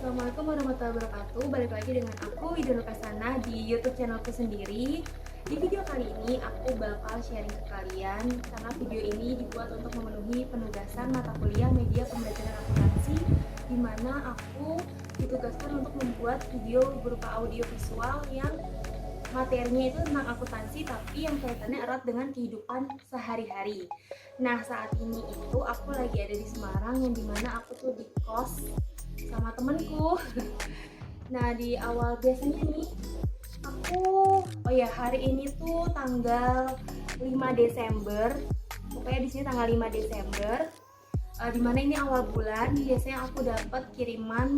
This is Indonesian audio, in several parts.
Assalamualaikum warahmatullahi wabarakatuh. Balik lagi dengan aku Widya Nurkasana di YouTube channelku sendiri. Di video kali ini aku bakal sharing ke kalian karena video ini dibuat untuk memenuhi penugasan mata kuliah media pembelajaran akuntansi, di mana aku ditugaskan untuk membuat video berupa audio visual yang materinya itu tentang akuntansi tapi yang kaitannya erat dengan kehidupan sehari-hari. Nah, saat ini itu aku lagi ada di Semarang, yang dimana aku tuh di kos sama temenku. Nah, di awal biasanya nih aku hari ini tuh tanggal 5 Desember. Pokoknya di sini tanggal 5 Desember. Dimana ini awal bulan, biasanya aku dapat kiriman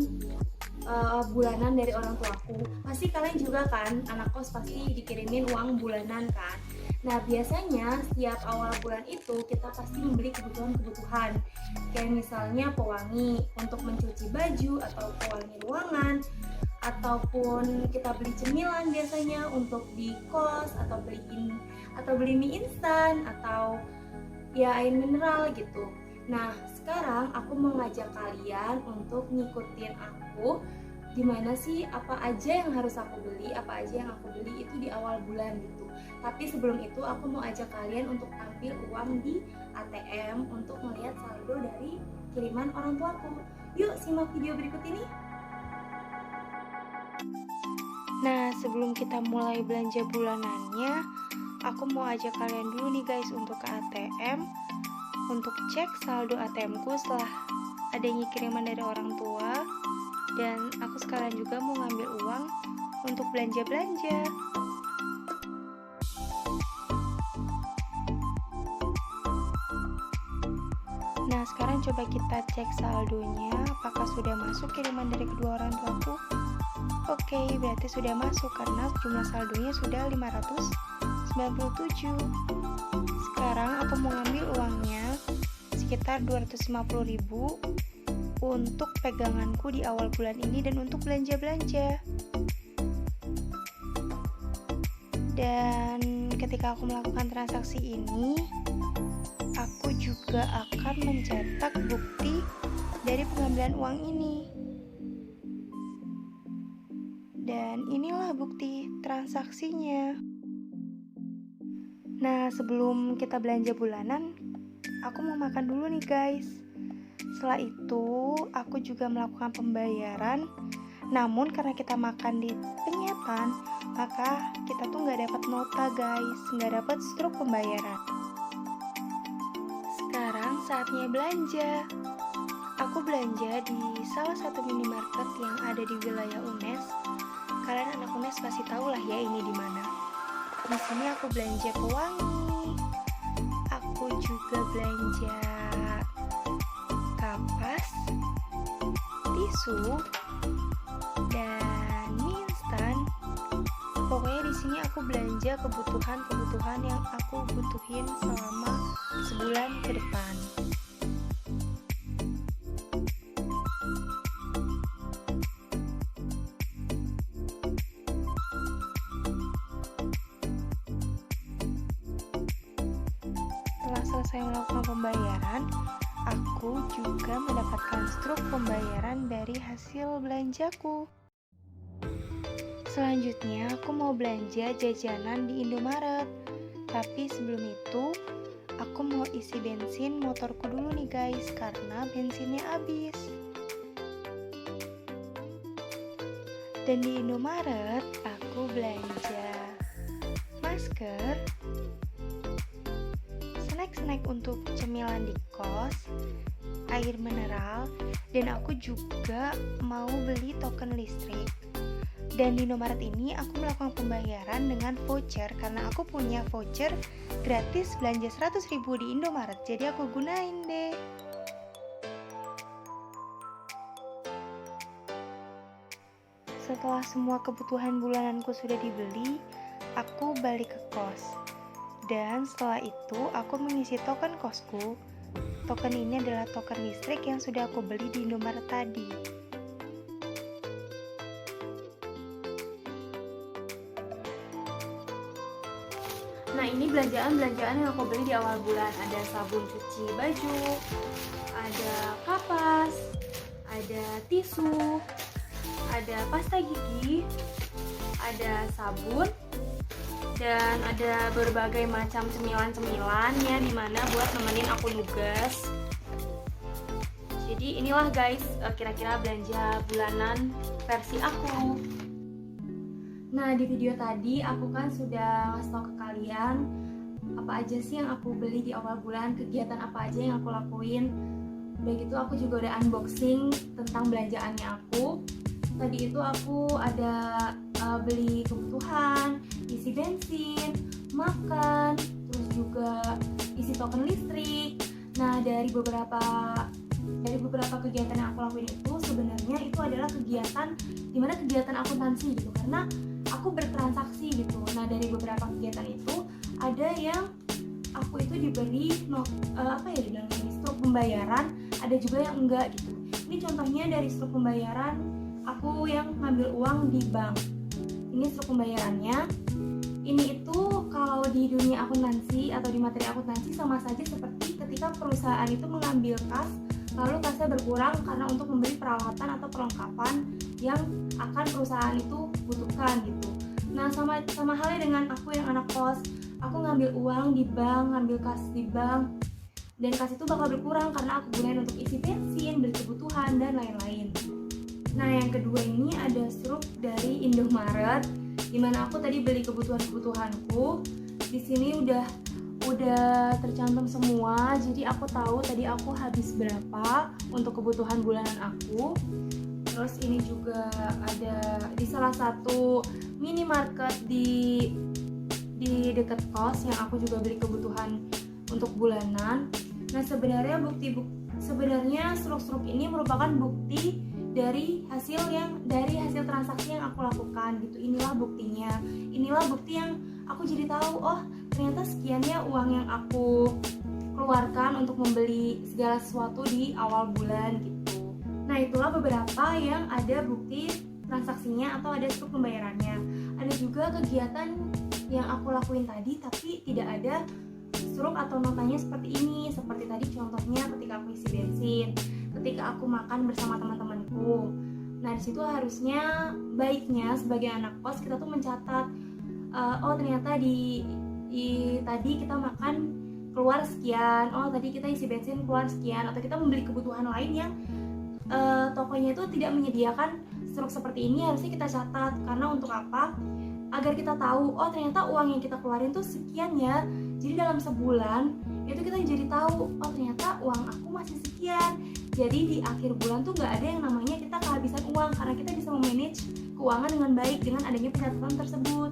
bulanan dari orang tuaku. Pasti kalian juga kan, anak kos pasti dikirimin uang bulanan kan. Nah, biasanya setiap awal bulan itu kita pasti membeli kebutuhan-kebutuhan, kayak misalnya pewangi untuk mencuci baju atau pewangi ruangan, ataupun kita beli cemilan biasanya untuk di kos, atau beli mie instan, atau ya air mineral gitu. Nah, sekarang aku mau ngajak kalian untuk ngikutin aku, gimana sih apa aja yang harus aku beli, apa aja yang aku beli itu di awal bulan gitu. Tapi sebelum itu aku mau ajak kalian untuk ambil uang di ATM untuk melihat saldo dari kiriman orang tuaku. Yuk simak video berikut ini. Nah, sebelum kita mulai belanja bulanannya, aku mau ajak kalian dulu nih guys untuk ke ATM untuk cek saldo ATM-ku setelah adanya kiriman dari orang tua, dan aku sekalian juga mau ngambil uang untuk belanja-belanja. Nah, sekarang coba kita cek saldonya, apakah sudah masuk kiriman dari kedua orang tuaku. Oke, berarti sudah masuk karena jumlah saldonya sudah 597. Sekarang aku mau ngambil uangnya sekitar 250.000 untuk peganganku di awal bulan ini dan untuk belanja-belanja. Dan ketika aku melakukan transaksi ini, aku juga akan mencetak bukti dari pengambilan uang ini. Dan inilah bukti transaksinya. Nah, sebelum kita belanja bulanan, aku mau makan dulu nih guys. Setelah itu, aku juga melakukan pembayaran. Namun karena kita makan di penyetan, maka kita tuh nggak dapat nota guys, nggak dapat struk pembayaran. Sekarang saatnya belanja. Aku belanja di salah satu minimarket yang ada di wilayah UNES. Kalian anak UNES pasti tahu lah ya ini di mana. Di sini aku belanja pewangi. Aku juga belanja kapas, tisu, dan mie instan. Pokoknya di sini aku belanja kebutuhan yang aku butuhin selama sebulan ke depan. Setelah selesai melakukan pembayaran, aku juga mendapatkan struk pembayaran dari hasil belanjaku. Selanjutnya, aku mau belanja jajanan di Indomaret. Tapi sebelum itu, aku mau isi bensin motorku dulu nih guys, karena bensinnya habis. Dan di Indomaret, aku belanja masker, snack untuk cemilan di kos, air mineral, dan aku juga mau beli token listrik. Dan di Indomaret ini aku melakukan pembayaran dengan voucher karena aku punya voucher gratis belanja 100.000 di Indomaret, jadi aku gunain deh. Setelah semua kebutuhan bulananku sudah dibeli, aku balik ke kos. Dan setelah itu aku mengisi token kosku. Token ini adalah token listrik yang sudah aku beli di Indomaret tadi. Nah, ini belanjaan yang aku beli di awal bulan. Ada sabun cuci baju, ada kapas, ada tisu, ada pasta gigi, ada sabun, dan ada berbagai macam cemilan-cemilan ya, dimana buat nemenin aku nugas. Jadi inilah guys kira-kira belanja bulanan versi aku. Nah, di video tadi aku kan sudah ngasih tau ke kalian apa aja sih yang aku beli di awal bulan, kegiatan apa aja yang aku lakuin. Udah gitu aku juga udah unboxing tentang belanjaannya aku. Tadi itu aku ada beli kebutuhan, isi bensin, makan, terus juga isi token listrik. Nah, dari beberapa kegiatan yang aku lakuin itu sebenarnya itu adalah kegiatan akuntansi gitu, karena aku bertransaksi gitu. Nah, dari beberapa kegiatan itu ada yang aku itu diberi dibilang ini struk pembayaran, ada juga yang enggak gitu. Ini contohnya dari struk pembayaran aku yang ngambil uang di bank. Ini struk pembayarannya. Ini itu kalau di dunia akuntansi atau di materi akuntansi sama saja seperti ketika perusahaan itu mengambil kas, lalu kasnya berkurang karena untuk membeli peralatan atau perlengkapan yang akan perusahaan itu butuhkan gitu. Nah, sama halnya dengan aku yang anak kos, aku ngambil uang di bank, ngambil kas di bank, dan kas itu bakal berkurang karena aku gunain untuk isi bensin, beli kebutuhan, dan lain-lain. Nah, yang kedua ini ada struk dari Indomaret, dimana aku tadi beli kebutuhanku. Di sini udah tercantum semua, jadi aku tahu tadi aku habis berapa untuk kebutuhan bulanan aku. Terus ini juga ada di salah satu minimarket di dekat kos yang aku juga beli kebutuhan untuk bulanan. Nah, sebenarnya struk-struk ini merupakan bukti dari hasil transaksi yang aku lakukan gitu. Inilah buktinya. Inilah bukti yang aku jadi tahu, oh ternyata sekiannya uang yang aku keluarkan untuk membeli segala sesuatu di awal bulan gitu. Nah, itulah beberapa yang ada bukti transaksinya atau ada struk pembayarannya. Ada juga kegiatan yang aku lakuin tadi tapi tidak ada struk atau notanya seperti ini. Seperti tadi contohnya ketika aku isi bensin, ketika aku makan bersama teman-temanku. Nah, disitu harusnya baiknya sebagai anak kos kita tuh mencatat, oh ternyata tadi kita makan keluar sekian, oh tadi kita isi bensin keluar sekian, atau kita membeli kebutuhan lain yang tokonya itu tidak menyediakan struk seperti ini. Harusnya kita catat, karena untuk apa? Agar kita tahu, oh ternyata uang yang kita keluarin tuh sekian ya. Jadi dalam sebulan itu kita jadi tahu, oh ternyata uang aku masih sekian. Jadi di akhir bulan tuh nggak ada yang namanya kita kehabisan uang, karena kita bisa memanage keuangan dengan baik dengan adanya pencatatan tersebut.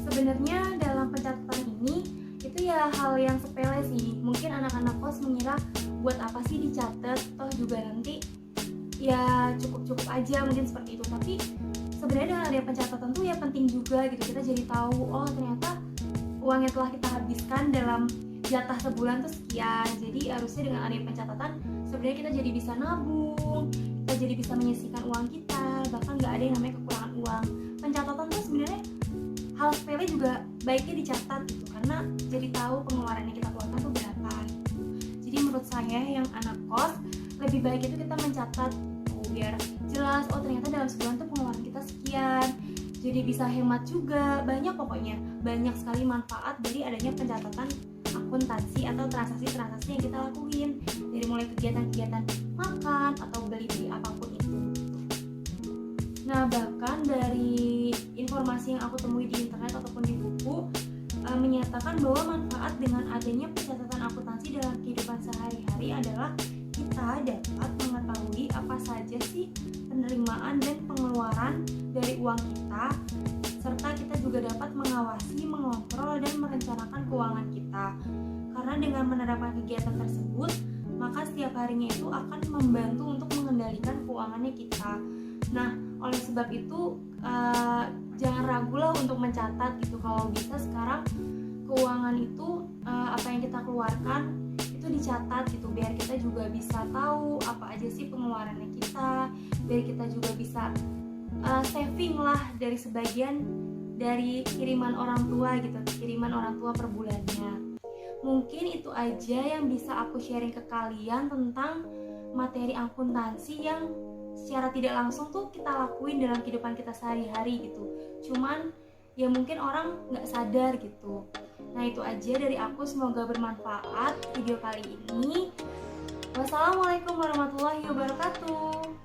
Sebenarnya dalam pencatatan ini itu ya hal yang sepele sih. Mungkin anak-anak kos mengira buat apa sih dicatat, toh juga nanti ya cukup-cukup aja mungkin seperti itu. Tapi sebenarnya dengan adanya pencatatan tuh ya penting juga gitu. Kita jadi tahu, oh ternyata uang yang telah kita habiskan dalam jatah sebulan tuh sekian. Jadi harusnya dengan adanya pencatatan sebenarnya kita jadi bisa nabung, kita jadi bisa menyisihkan uang kita, bahkan nggak ada yang namanya kekurangan uang. Pencatatan tuh sebenarnya hal sepele juga baiknya dicatat gitu, karena jadi tahu pengeluaran yang kita keluarkan tuh berapa gitu. Jadi menurut saya yang anak kos lebih baik itu kita mencatat tuh, biar jelas, oh ternyata dalam sebulan tuh pengeluaran kita sekian. Jadi bisa hemat juga, banyak sekali manfaat dari adanya pencatatan akuntansi atau transaksi-transaksi yang kita lakuin, dari mulai kegiatan-kegiatan makan atau beli apapun itu. Nah, bahkan dari informasi yang aku temui di internet ataupun di buku menyatakan bahwa manfaat dengan adanya pencatatan akuntansi dalam kehidupan sehari-hari adalah kita dapat mengetahui apa saja sih penerimaan dan pengeluaran dari uang kita, serta kita juga dapat mengawasi, mengontrol, dan merencanakan keuangan kita. Karena dengan menerapkan kegiatan tersebut, maka setiap harinya itu akan membantu untuk mengendalikan keuangannya kita. Nah, oleh sebab itu jangan ragulah untuk mencatat gitu. Kalau bisa sekarang keuangan itu apa yang kita keluarkan itu dicatat gitu, biar kita juga bisa tahu apa aja sih pengeluarannya kita, biar kita juga bisa saving lah dari sebagian dari kiriman orang tua gitu, kiriman orang tua per bulannya. Mungkin itu aja yang bisa aku sharing ke kalian tentang materi akuntansi yang secara tidak langsung tuh kita lakuin dalam kehidupan kita sehari-hari gitu. Cuman ya mungkin orang nggak sadar gitu. Nah itu aja dari aku, semoga bermanfaat video kali ini. Wassalamualaikum warahmatullahi wabarakatuh.